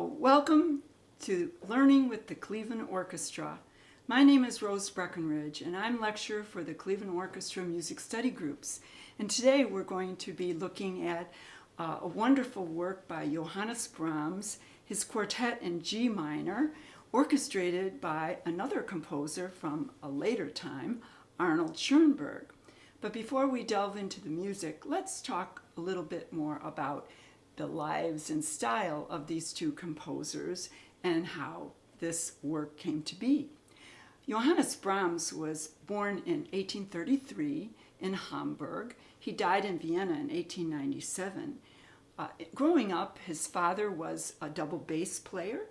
So, welcome to Learning with the Cleveland Orchestra. My name is Rose Breckenridge, and I'm lecturer for the Cleveland Orchestra Music Study Groups. And today we're going to be looking at a wonderful work by Johannes Brahms, his Quartet in G minor, orchestrated by another composer from a later time, Arnold Schoenberg. But before we delve into the music, let's talk a little bit more about the lives and style of these two composers and how this work came to be. Johannes Brahms was born in 1833 in Hamburg. He died in Vienna in 1897. Growing up, his father was a double bass player,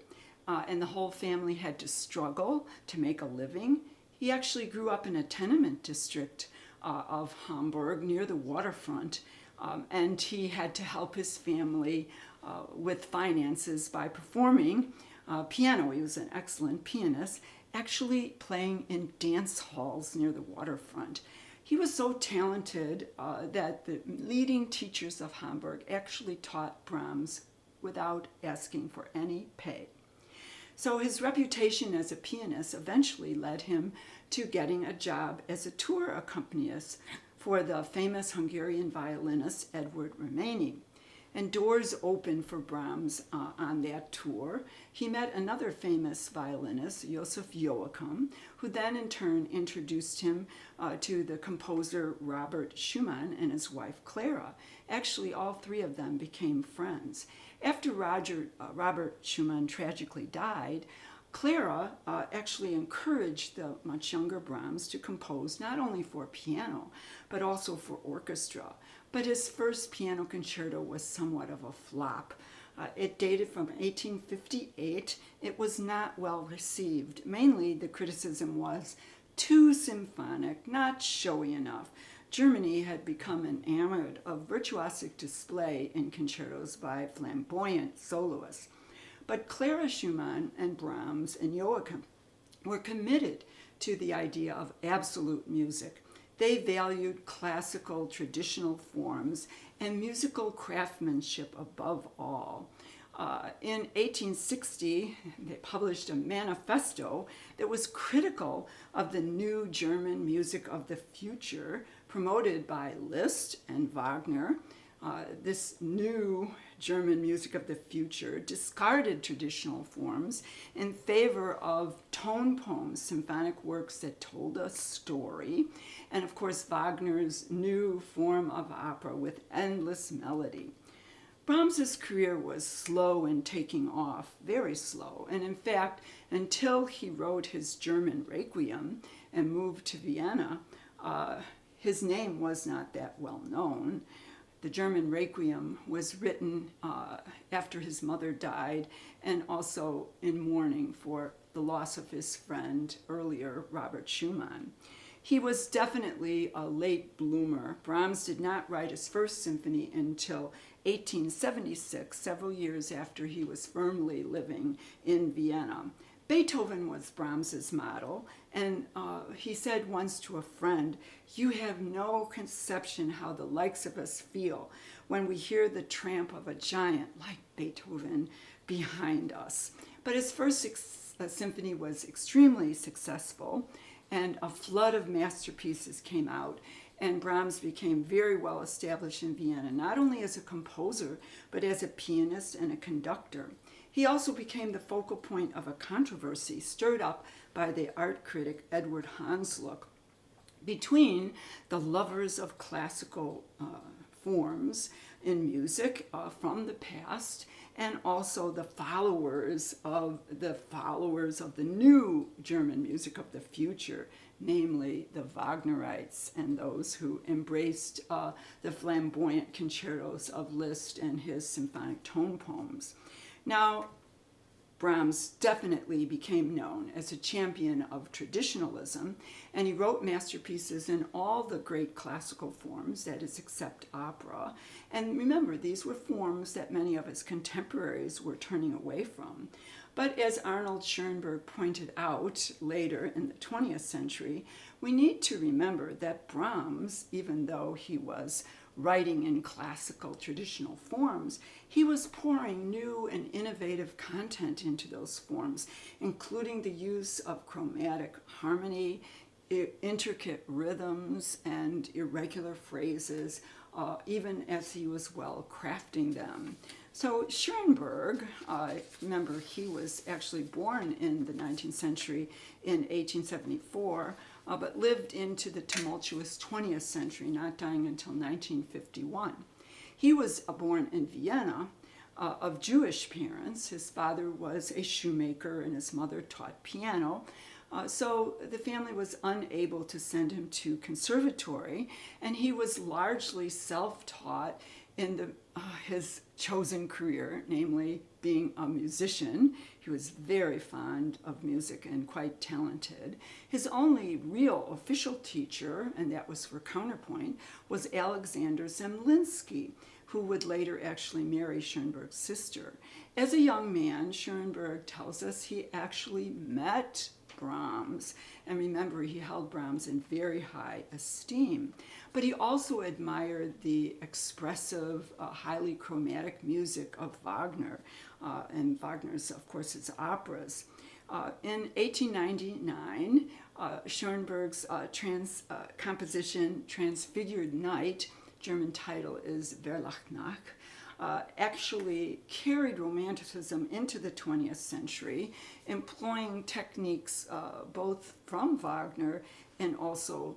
and the whole family had to struggle to make a living. He actually grew up in a tenement district of Hamburg near the waterfront, and he had to help his family with finances by performing piano. He was an excellent pianist, actually playing in dance halls near the waterfront. He was so talented that the leading teachers of Hamburg actually taught Brahms without asking for any pay. So his reputation as a pianist eventually led him to getting a job as a tour accompanist for the famous Hungarian violinist Edward Reményi. And doors opened for Brahms on that tour. He met another famous violinist, Joseph Joachim, who then in turn introduced him to the composer Robert Schumann and his wife Clara. Actually, all three of them became friends. After Robert Schumann tragically died, Clara actually encouraged the much younger Brahms to compose not only for piano, but also for orchestra. But his first piano concerto was somewhat of a flop. It dated from 1858. It was not well received. Mainly the criticism was too symphonic, not showy enough. Germany had become enamored of virtuosic display in concertos by flamboyant soloists. But Clara Schumann and Brahms and Joachim were committed to the idea of absolute music. They valued classical traditional forms and musical craftsmanship above all. In 1860, they published a manifesto that was critical of the new German music of the future promoted by Liszt and Wagner. This new German music of the future discarded traditional forms in favor of tone poems, symphonic works that told a story, and of course Wagner's new form of opera with endless melody. Brahms's career was slow in taking off, very slow, and in fact, until he wrote his German Requiem and moved to Vienna, his name was not that well known. The German Requiem was written after his mother died and also in mourning for the loss of his friend earlier, Robert Schumann. He was definitely a late bloomer. Brahms did not write his first symphony until 1876, several years after he was firmly living in Vienna. Beethoven was Brahms's model, and he said once to a friend, "You have no conception how the likes of us feel when we hear the tramp of a giant like Beethoven behind us." But his first symphony was extremely successful, and a flood of masterpieces came out, and Brahms became very well established in Vienna, not only as a composer, but as a pianist and a conductor. He also became the focal point of a controversy stirred up by the art critic Edward Hanslook between the lovers of classical forms in music from the past and also the followers of the new German music of the future, namely the Wagnerites and those who embraced the flamboyant concertos of Liszt and his symphonic tone poems. Now, Brahms definitely became known as a champion of traditionalism, and he wrote masterpieces in all the great classical forms, that is, except opera. And remember, these were forms that many of his contemporaries were turning away from. But as Arnold Schoenberg pointed out later in the 20th century, we need to remember that Brahms, even though he was writing in classical traditional forms, he was pouring new and innovative content into those forms, including the use of chromatic harmony, intricate rhythms, and irregular phrases, even as he was crafting them. So Schoenberg, remember he was actually born in the 19th century in 1874, but lived into the tumultuous 20th century, not dying until 1951. He was born in Vienna of Jewish parents. His father was a shoemaker and his mother taught piano. So the family was unable to send him to conservatory, and he was largely self-taught in his chosen career, namely being a musician. He was very fond of music and quite talented. His only real official teacher, and that was for counterpoint, was Alexander Zemlinsky, who would later actually marry Schoenberg's sister. As a young man, Schoenberg tells us he actually met Brahms, and remember, he held Brahms in very high esteem. But he also admired the expressive, highly chromatic music of Wagner, and Wagner's, of course, his operas. In 1899, Schoenberg's composition Transfigured Night, German title is Weihnacht, actually carried Romanticism into the 20th century, employing techniques both from Wagner and also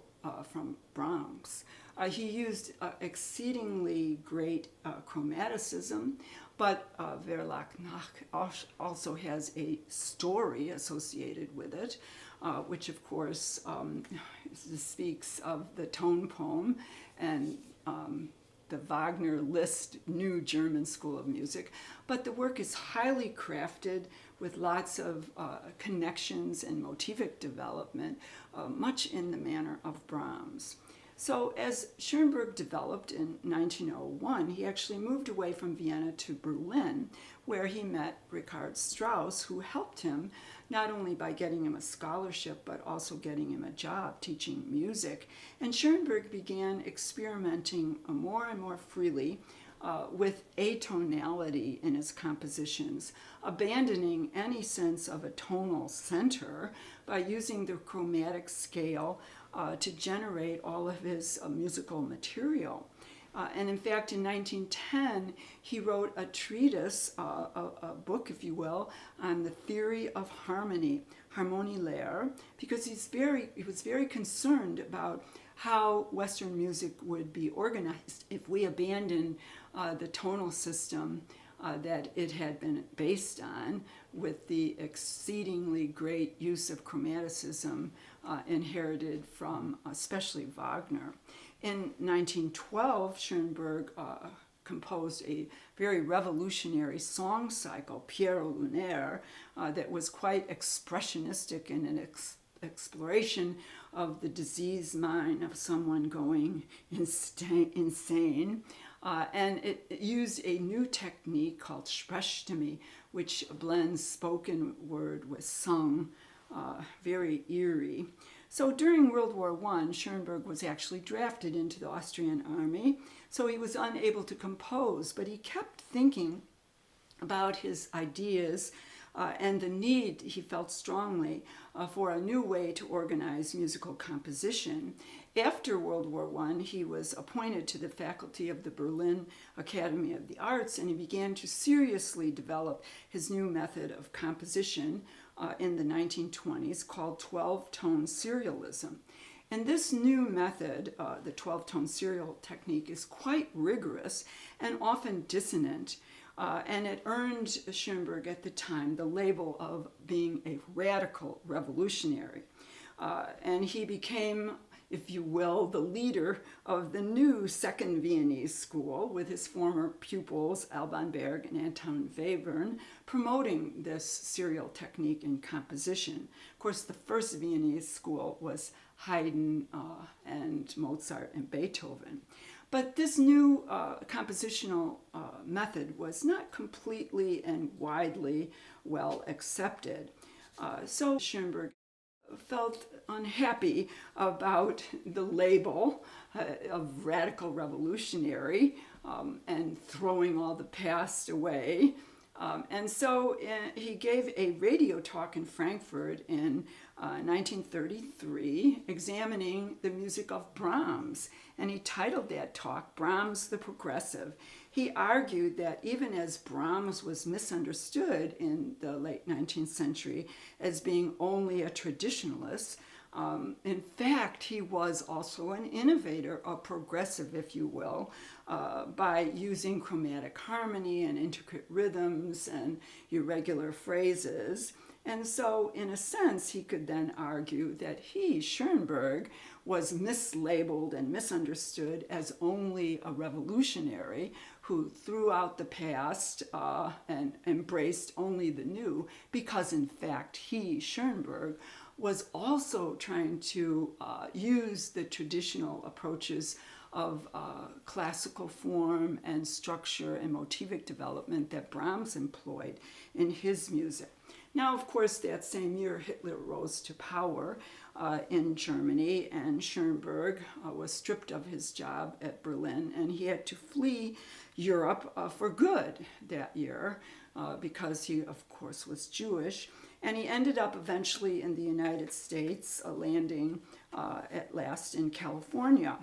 from Brahms. He used exceedingly great chromaticism, but Weihnacht also has a story associated with it, which of course speaks of the tone poem and the Wagner Liszt New German School of Music, but the work is highly crafted with lots of connections and motivic development, much in the manner of Brahms. So as Schoenberg developed in 1901, he actually moved away from Vienna to Berlin, where he met Richard Strauss, who helped him not only by getting him a scholarship, but also getting him a job teaching music. And Schoenberg began experimenting more and more freely with atonality in his compositions, abandoning any sense of a tonal center by using the chromatic scale to generate all of his musical material. And in fact, in 1910, he wrote a treatise, a book, if you will, on the theory of harmony, Harmonielehre, because he was very concerned about how Western music would be organized if we abandoned the tonal system that it had been based on, with the exceedingly great use of chromaticism inherited from especially Wagner. In 1912, Schoenberg composed a very revolutionary song cycle, Pierrot Lunaire, that was quite expressionistic in an exploration of the diseased mind of someone going insane. And it used a new technique called Sprechstimme, which blends spoken word with sung, very eerie. So during World War I, Schoenberg was actually drafted into the Austrian army, so he was unable to compose, but he kept thinking about his ideas and the need he felt strongly for a new way to organize musical composition. After World War I, he was appointed to the faculty of the Berlin Academy of the Arts, and he began to seriously develop his new method of composition in the 1920s called 12-tone serialism. And this new method, the 12-tone serial technique, is quite rigorous and often dissonant. And it earned Schoenberg at the time the label of being a radical revolutionary. And he became, if you will, the leader of the new Second Viennese School, with his former pupils Alban Berg and Anton Webern promoting this serial technique in composition. Of course, the first Viennese school was Haydn and Mozart and Beethoven. But this new compositional method was not completely and widely well accepted. So Schoenberg felt unhappy about the label of radical revolutionary and throwing all the past away. And so he gave a radio talk in Frankfurt in 1933 examining the music of Brahms, and he titled that talk Brahms the Progressive. He argued that even as Brahms was misunderstood in the late 19th century as being only a traditionalist, in fact, he was also an innovator, a progressive, if you will, by using chromatic harmony and intricate rhythms and irregular phrases. And so, in a sense, he could then argue that he, Schoenberg, was mislabeled and misunderstood as only a revolutionary who threw out the past and embraced only the new, because in fact he, Schoenberg, was also trying to use the traditional approaches of classical form and structure and motivic development that Brahms employed in his music. Now, of course, that same year, Hitler rose to power in Germany, and Schoenberg was stripped of his job at Berlin, and he had to flee Europe for good that year because he, of course, was Jewish. And he ended up eventually in the United States, landing at last in California.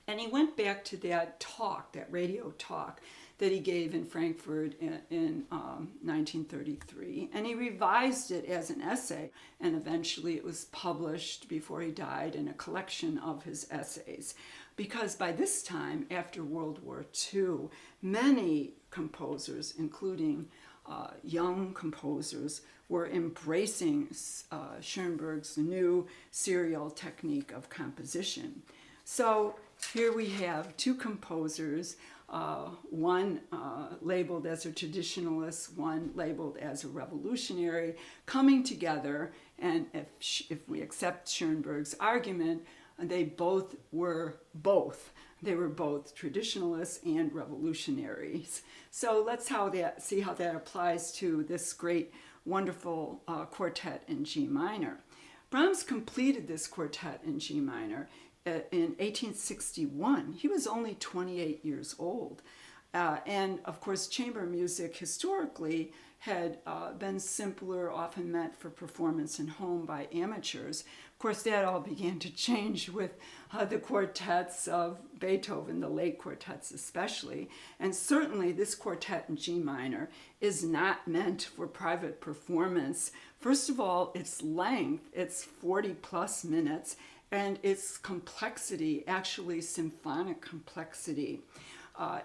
And he went back to that talk, that radio talk that he gave in Frankfurt in 1933. And he revised it as an essay, and eventually it was published before he died in a collection of his essays. Because by this time, after World War II, many composers, including young composers, were embracing Schoenberg's new serial technique of composition. So here we have two composers, one labeled as a traditionalist, one labeled as a revolutionary, coming together, and if we accept Schoenberg's argument, they both were both. They were both traditionalists and revolutionaries. So let's see how that applies to this great, wonderful quartet in G minor. Brahms completed this quartet in G minor in 1861. He was only 28 years old. And of course, chamber music historically had been simpler, often meant for performance in home by amateurs. Of course, that all began to change with the quartets of Beethoven, the late quartets especially. And certainly this quartet in G minor is not meant for private performance. First of all, its length, it's 40 plus minutes, and its complexity, actually symphonic complexity.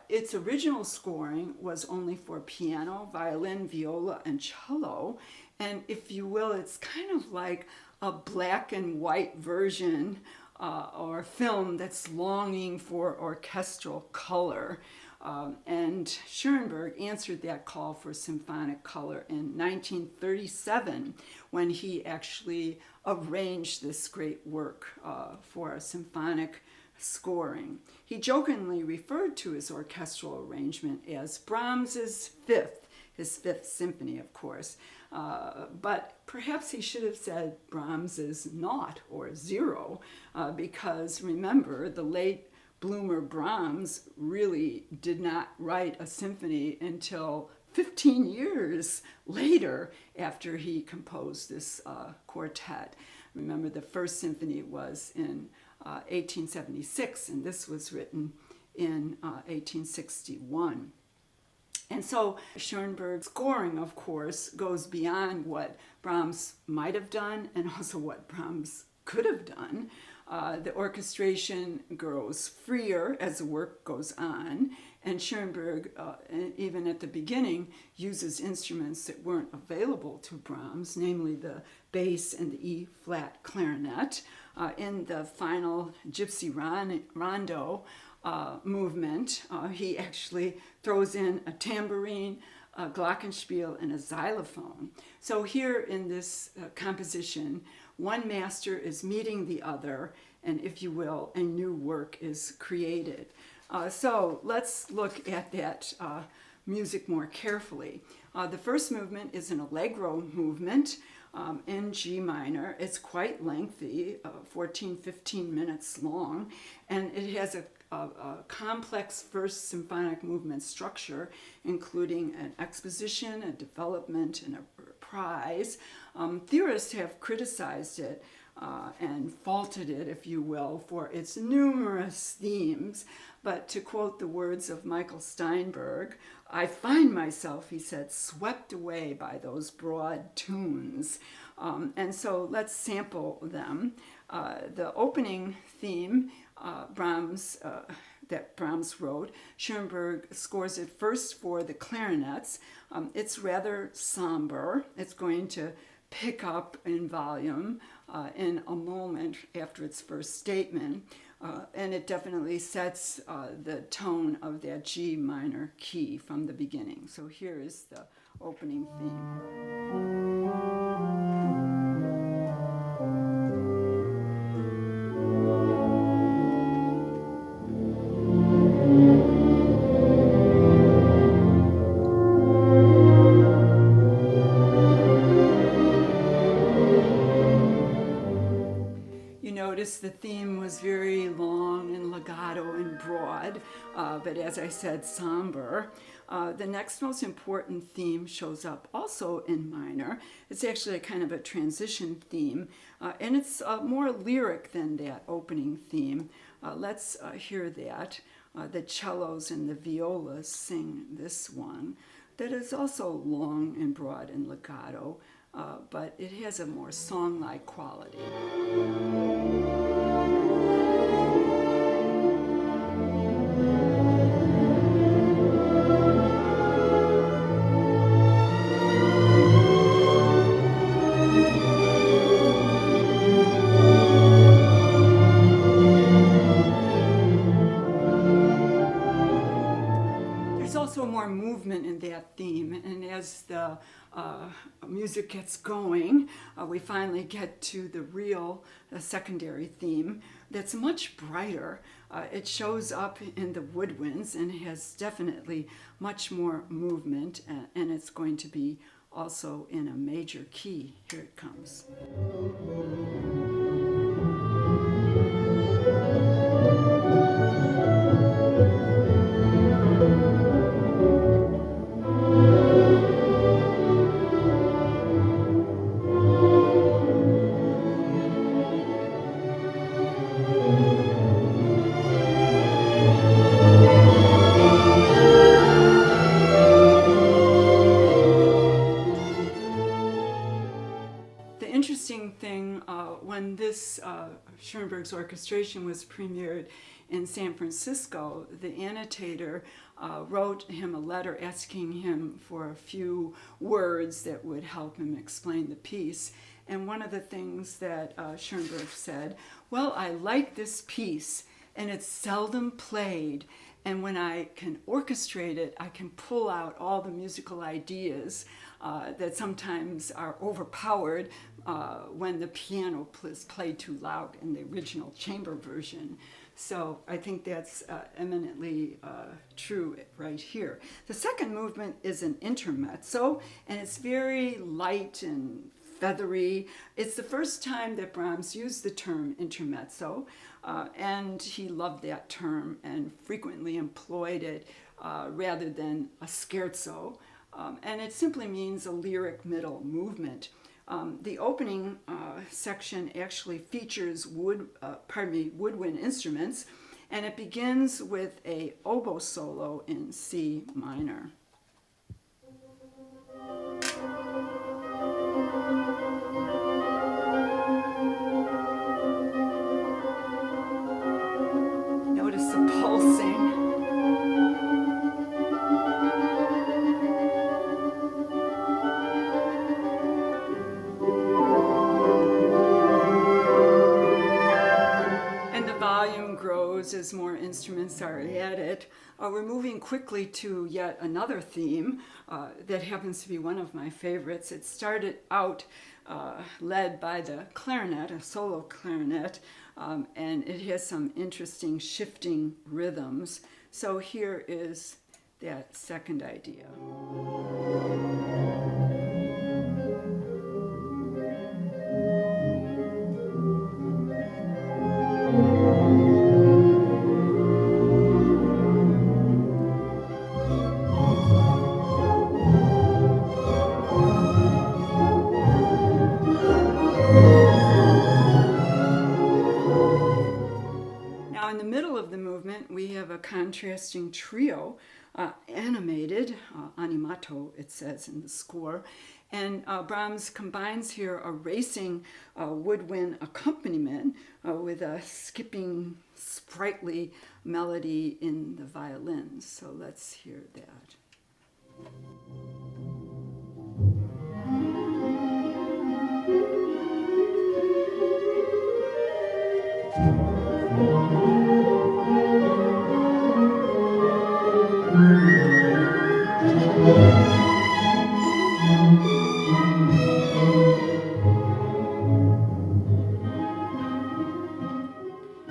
Its original scoring was only for piano, violin, viola, and cello. And if you will, it's kind of like a black and white version or film that's longing for orchestral color. And Schoenberg answered that call for symphonic color in 1937 when he actually arranged this great work for a symphonic scoring. He jokingly referred to his orchestral arrangement as Brahms's fifth, his fifth symphony, of course. But perhaps he should have said Brahms's naught or zero, because remember, the late bloomer Brahms really did not write a symphony until 15 years later after he composed this quartet. Remember, the first symphony was in 1876, and this was written in 1861. And so Schoenberg's scoring, of course, goes beyond what Brahms might have done and also what Brahms could have done. The orchestration grows freer as the work goes on, and Schoenberg, even at the beginning, uses instruments that weren't available to Brahms, namely the bass and the E-flat clarinet. In the final Gypsy Rondo movement, he actually throws in a tambourine, a glockenspiel, and a xylophone. So here in this composition, one master is meeting the other, and if you will, a new work is created. So let's look at that music more carefully. The first movement is an allegro movement in G minor. It's quite lengthy, 15 minutes long, and it has a complex first symphonic movement structure, including an exposition, a development, and a reprise. Theorists have criticized it and faulted it, if you will, for its numerous themes. But to quote the words of Michael Steinberg, "I find myself," he said, "swept away by those broad tunes." And so let's sample them. The opening theme, that Brahms wrote, Schoenberg scores it first for the clarinets. It's rather somber. It's going to pick up in volume in a moment after its first statement. And it definitely sets the tone of that G minor key from the beginning. So here is the opening theme. Notice the theme was very long and legato and broad, but as I said, somber. The next most important theme shows up also in minor. It's actually a kind of a transition theme, and it's more lyric than that opening theme. Let's hear that. The cellos and the violas sing this one. That is also long and broad and legato, but it has a more song-like quality. More movement in that theme, and as the music gets going, we finally get to the real secondary theme that's much brighter. It shows up in the woodwinds and has definitely much more movement, and it's going to be also in a major key. Here it comes. Thing when this Schoenberg's orchestration was premiered in San Francisco, the annotator wrote him a letter asking him for a few words that would help him explain the piece. And one of the things that Schoenberg said, "Well, I like this piece, and it's seldom played. And when I can orchestrate it, I can pull out all the musical ideas that sometimes are overpowered when the piano is played too loud in the original chamber version." So I think that's eminently true right here. The second movement is an intermezzo, and it's very light and feathery. It's the first time that Brahms used the term intermezzo, and he loved that term and frequently employed it rather than a scherzo. And it simply means a lyric middle movement. The opening section actually features woodwind instruments, and it begins with a oboe solo in C minor. Notice the pulsing. As more instruments are added. We're moving quickly to yet another theme that happens to be one of my favorites. It started out led by the clarinet, a solo clarinet, and it has some interesting shifting rhythms. So here is that second idea. contrasting trio, animated, animato it says in the score, and Brahms combines here a racing woodwind accompaniment with a skipping, sprightly melody in the violins. So let's hear that.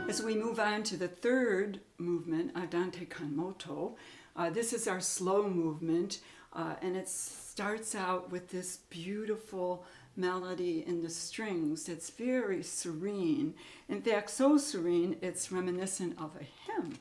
As we move on to the third movement, Andante con moto, this is our slow movement, and it starts out with this beautiful melody in the strings that's very serene. In fact, so serene, it's reminiscent of a hymn.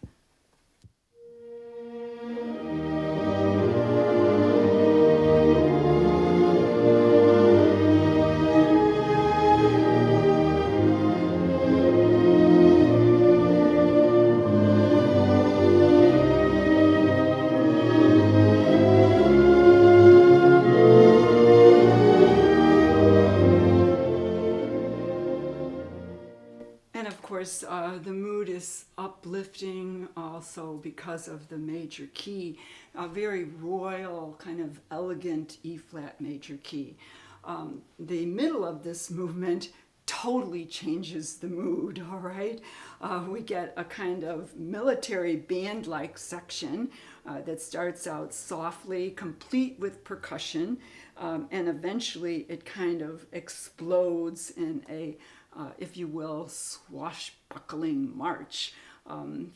The mood is uplifting also because of the major key, a very royal, kind of elegant E-flat major key. The middle of this movement totally changes the mood, all right? We get a kind of military band-like section that starts out softly, complete with percussion, and eventually it kind of explodes in a if you will, swashbuckling march,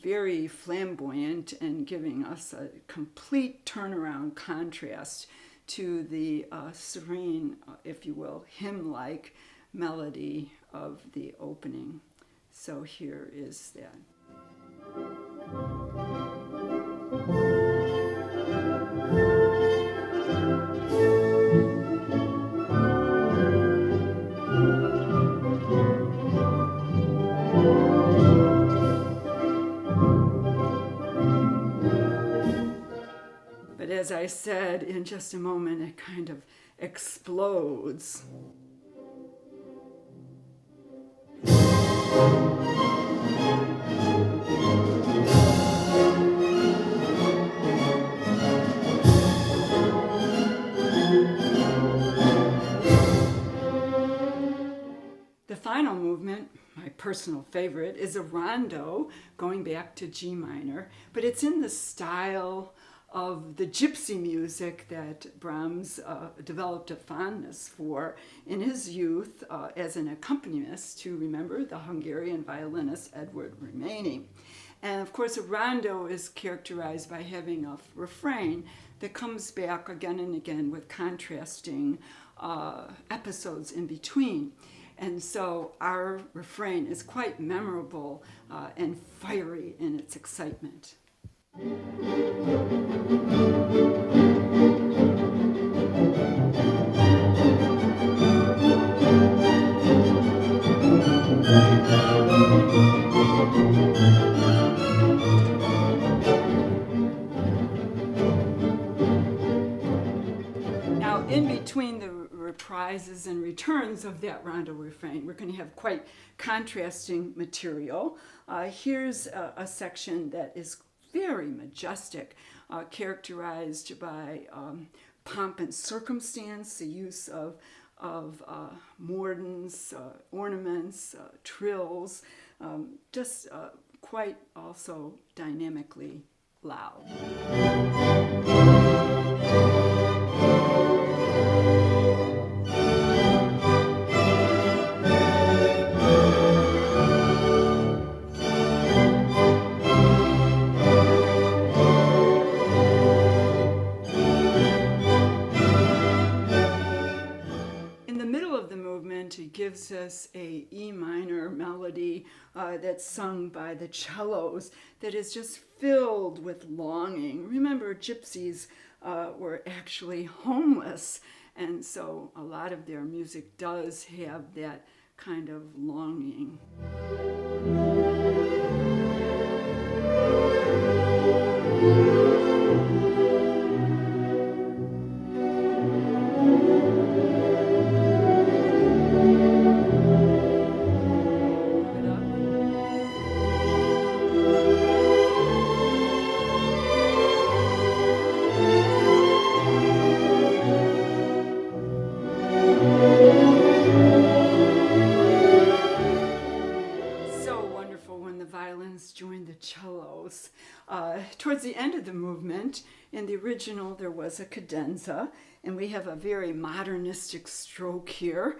very flamboyant and giving us a complete turnaround contrast to the serene, if you will, hymn-like melody of the opening. So here is that. But as I said, in just a moment, it kind of explodes. The final movement, my personal favorite, is a rondo, going back to G minor, but it's in the style of the gypsy music that Brahms developed a fondness for in his youth as an accompanist to, remember, the Hungarian violinist Edward Remaining. And of course, a rondo is characterized by having a refrain that comes back again and again with contrasting episodes in between. And so our refrain is quite memorable and fiery in its excitement. Now, in between the reprises and returns of that rondo refrain, we're going to have quite contrasting material. Here's a section that is very majestic, characterized by pomp and circumstance, the use of mordents, ornaments, trills, just quite also dynamically loud. It gives us a E minor melody that's sung by the cellos that is just filled with longing. Remember, gypsies were actually homeless, and so a lot of their music does have that kind of longing. Towards the end of the movement, in the original, there was a cadenza, and we have a very modernistic stroke here,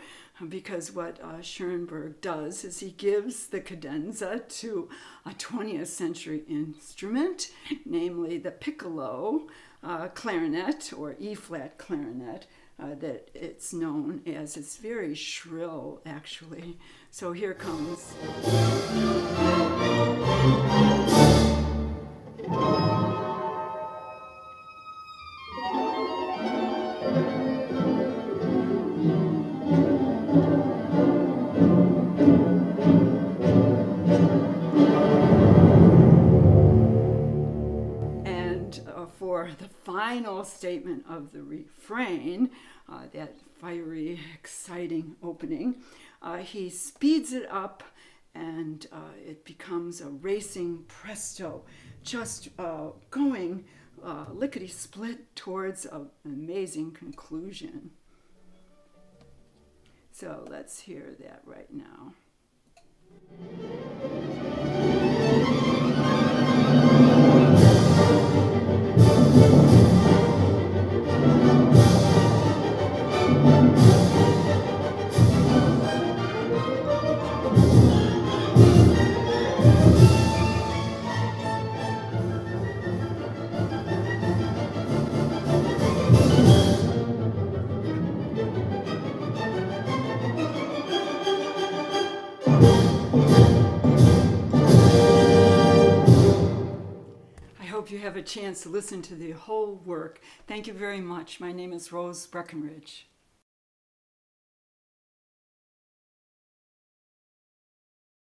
because what Schoenberg does is he gives the cadenza to a 20th century instrument, namely the piccolo clarinet, or E-flat clarinet, that it's known as. It's very shrill, actually. So here comes. For the final statement of the refrain, that fiery, exciting opening, he speeds it up, and it becomes a racing presto, just going lickety-split towards an amazing conclusion. So let's hear that right now. Hope you have a chance to listen to the whole work. Thank you very much. My name is Rose Breckenridge.